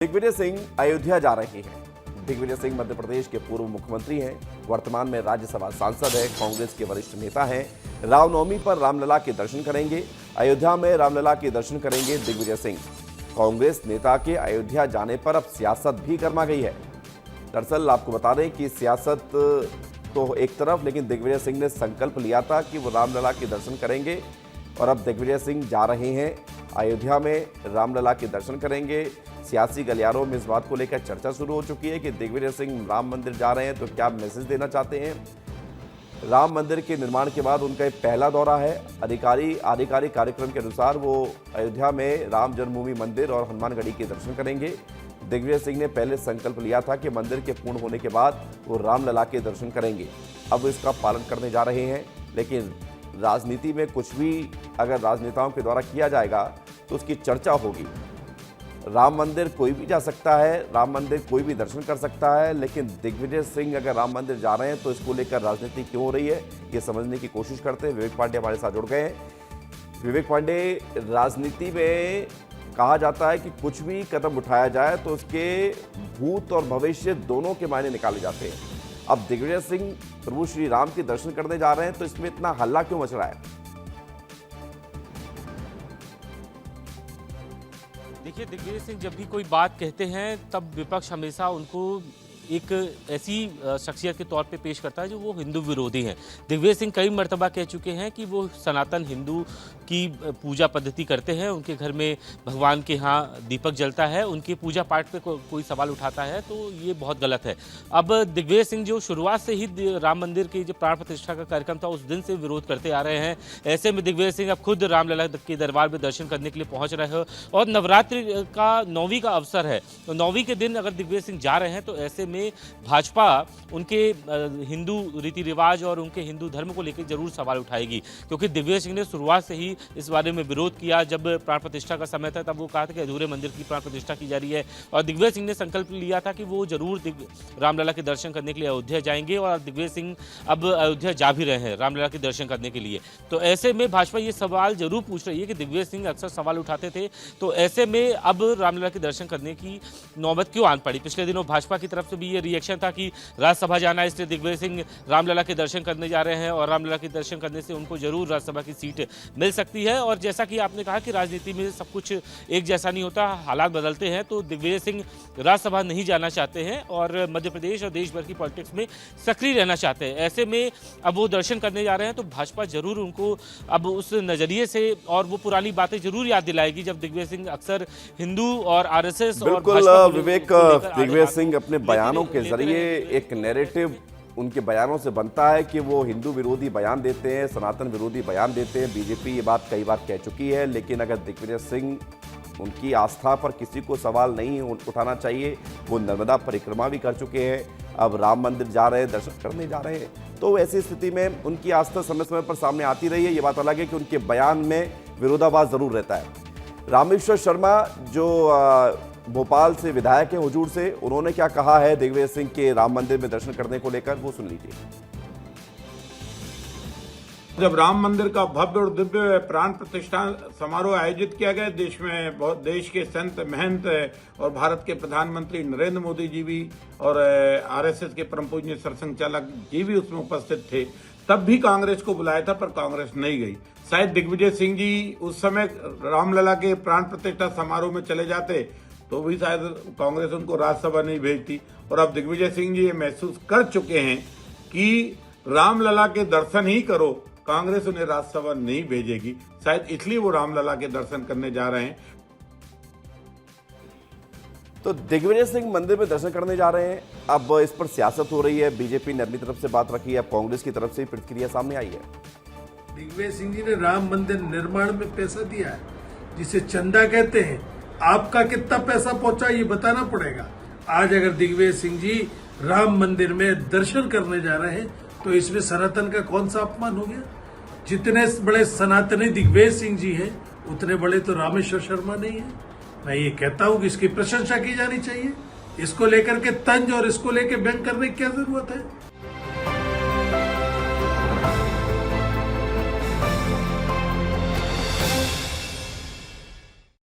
दिग्विजय सिंह अयोध्या जा रहे हैं। दिग्विजय सिंह मध्य प्रदेश के पूर्व मुख्यमंत्री हैं, वर्तमान में राज्यसभा सांसद हैं, कांग्रेस के वरिष्ठ नेता हैं। रामनवमी पर रामलला के दर्शन करेंगे। अयोध्या में रामलला के दर्शन करेंगे दिग्विजय सिंह। कांग्रेस नेता के अयोध्या जाने पर अब सियासत भी गर्मा गई है। दरअसल आपको बता दें कि सियासत तो एक तरफ, लेकिन दिग्विजय सिंह ने संकल्प लिया था कि वो रामलला के दर्शन करेंगे और अब दिग्विजय सिंह जा रहे हैं अयोध्या में, रामलला के दर्शन करेंगे। सियासी गलियारों में इस बात को लेकर चर्चा शुरू हो चुकी है कि दिग्विजय सिंह राम मंदिर जा रहे हैं तो क्या मैसेज देना चाहते हैं। राम मंदिर के निर्माण के बाद उनका पहला दौरा है। आधिकारिक कार्यक्रम के अनुसार वो अयोध्या में राम जन्मभूमि मंदिर और हनुमानगढ़ी के दर्शन करेंगे। दिग्विजय सिंह ने पहले संकल्प लिया था कि मंदिर के पूर्ण होने के बाद वो रामलला के दर्शन करेंगे। अब इसका पालन करने जा रहे हैं, लेकिन राजनीति में कुछ भी अगर राजनेताओं के द्वारा किया जाएगा तो उसकी चर्चा होगी। राम मंदिर कोई भी जा सकता है, राम मंदिर कोई भी दर्शन कर सकता है, लेकिन दिग्विजय सिंह अगर राम मंदिर जा रहे हैं तो इसको लेकर राजनीति क्यों हो रही है, ये समझने की कोशिश करते हैं। विवेक पांडे हमारे साथ जुड़ गए हैं। विवेक पांडे, राजनीति में कहा जाता है कि कुछ भी कदम उठाया जाए तो उसके भूत और भविष्य दोनों के मायने निकाले जाते हैं। अब दिग्विजय सिंह प्रभु श्री राम के दर्शन करने जा रहे हैं तो इसमें इतना हल्ला क्यों मच रहा है? देखिए, दिग्विजय सिंह जब भी कोई बात कहते हैं तब विपक्ष हमेशा उनको एक ऐसी शख्सियत के तौर पे पेश करता है जो वो हिंदू विरोधी हैं। दिग्विजय सिंह कई मर्तबा कह चुके हैं कि वो सनातन हिंदू की पूजा पद्धति करते हैं। उनके घर में भगवान के यहाँ दीपक जलता है, उनके पूजा पाठ पे कोई सवाल उठाता है तो ये बहुत गलत है। अब दिग्विजय सिंह जो शुरुआत से ही राम मंदिर की जो प्राण प्रतिष्ठा का कार्यक्रम था उस दिन से विरोध करते आ रहे हैं। ऐसे में दिग्विजय सिंह अब खुद रामलला के दरबार में दर्शन करने के लिए पहुँच रहे हैं और नवरात्रि का 9वीं का अवसर है, तो 9वीं के दिन अगर दिग्विजय सिंह जा रहे हैं तो ऐसे में भाजपा उनके हिंदू रीति रिवाज और उनके हिंदू धर्म को लेकर जरूर सवाल उठाएगी, क्योंकि दिग्विजय सिंह ने शुरुआत से ही इस बारे में विरोध किया। जब प्राण प्रतिष्ठा का समय था तब वो कहा था कि अधूरे मंदिर की प्राण प्रतिष्ठा की जा रही है और दिग्विजय सिंह ने संकल्प लिया था कि वो जरूर रामलला के दर्शन करने के लिए अयोध्या जाएंगे और दिग्विजय सिंह अब अयोध्या जा भी रहे हैं रामलला के दर्शन करने के लिए। तो ऐसे में भाजपा ये सवाल जरूर पूछ रही है कि दिग्विजय सिंह अक्सर सवाल उठाते थे, तो ऐसे में अब रामलला के दर्शन करने की नौबत क्यों आन पड़ी। पिछले दिनों भाजपा की तरफ से भी ये रिएक्शन था कि राज्यसभा जाना है इसलिए दिग्विजय सिंह रामलला के दर्शन करने जा रहे हैं और रामलला के दर्शन करने से उनको जरूर राज्यसभा की सीट मिल सकती है। और जैसा कि आपने कहा कि राजनीति में सब कुछ एक जैसा नहीं होता, हालात बदलते हैं, तो दिग्विजय सिंह राज्यसभा नहीं जाना चाहते हैं और मध्य प्रदेश और देश भर की पॉलिटिक्स में सक्रिय रहना चाहते हैं। ऐसे में अब वो दर्शन करने जा रहे हैं तो भाजपा जरूर उनको अब उस नजरिए से और वो पुरानी बातें जरूर याद दिलाएगी जब दिग्विजय सिंह अक्सर हिंदू और आरएसएस और विवेक, दिग्विजय सिंह अपने बयानों के जरिए एक नैरेटिव उनके बयानों से बनता है कि वो हिंदू विरोधी बयान देते हैं, सनातन विरोधी बयान देते हैं। बीजेपी ये बात कई बार कह चुकी है, लेकिन अगर दिग्विजय सिंह, उनकी आस्था पर किसी को सवाल नहीं उठाना चाहिए। वो नर्मदा परिक्रमा भी कर चुके हैं, अब राम मंदिर जा रहे हैं, दर्शन करने जा रहे हैं, तो ऐसी स्थिति में उनकी आस्था समय समय पर सामने आती रही है। ये बात अलग है कि उनके बयान में विरोधाभास जरूर रहता है। रामेश्वर शर्मा जो भोपाल से विधायक है हुजूर से, उन्होंने क्या कहा है दिग्विजय सिंह के राम मंदिर में दर्शन करने को लेकर, वो सुन लीजिए। जब राम मंदिर का भव्य और दिव्य प्राण प्रतिष्ठा समारोह आयोजित किया गया, देश में बहुत देश के संत महंत और भारत के प्रधानमंत्री नरेंद्र मोदी जी भी और आरएसएस के परम पूज्य सरसंघचालक जी भी उसमें उपस्थित थे, तब भी कांग्रेस को बुलाया था पर कांग्रेस नहीं गई। शायद दिग्विजय सिंह जी उस समय रामलला के प्राण प्रतिष्ठा समारोह में चले जाते तो भी शायद कांग्रेस उनको राज्यसभा नहीं भेजती। और अब दिग्विजय सिंह जी ये महसूस कर चुके हैं कि रामलला के दर्शन ही करो, कांग्रेस उन्हें राज्यसभा नहीं भेजेगी, शायद इसलिए वो रामलला के दर्शन करने जा रहे हैं। तो दिग्विजय सिंह मंदिर में दर्शन करने जा रहे हैं, अब इस पर सियासत हो रही है। बीजेपी ने अपनी तरफ से बात रखी है, अब कांग्रेस की तरफ से प्रतिक्रिया सामने आई है। दिग्विजय सिंह जी ने राम मंदिर निर्माण में पैसा दिया है, जिसे चंदा कहते हैं। आपका कितना पैसा पहुंचा ये बताना पड़ेगा। आज अगर दिग्विजय सिंह जी राम मंदिर में दर्शन करने जा रहे हैं तो इसमें सनातन का कौन सा अपमान हो गया। जितने बड़े सनातनी दिग्विजय सिंह जी हैं उतने बड़े तो रामेश्वर शर्मा नहीं है। मैं ये कहता हूं कि इसकी प्रशंसा की जानी चाहिए। इसको लेकर के तंज और इसको लेकर व्यंग करने की क्या जरूरत है।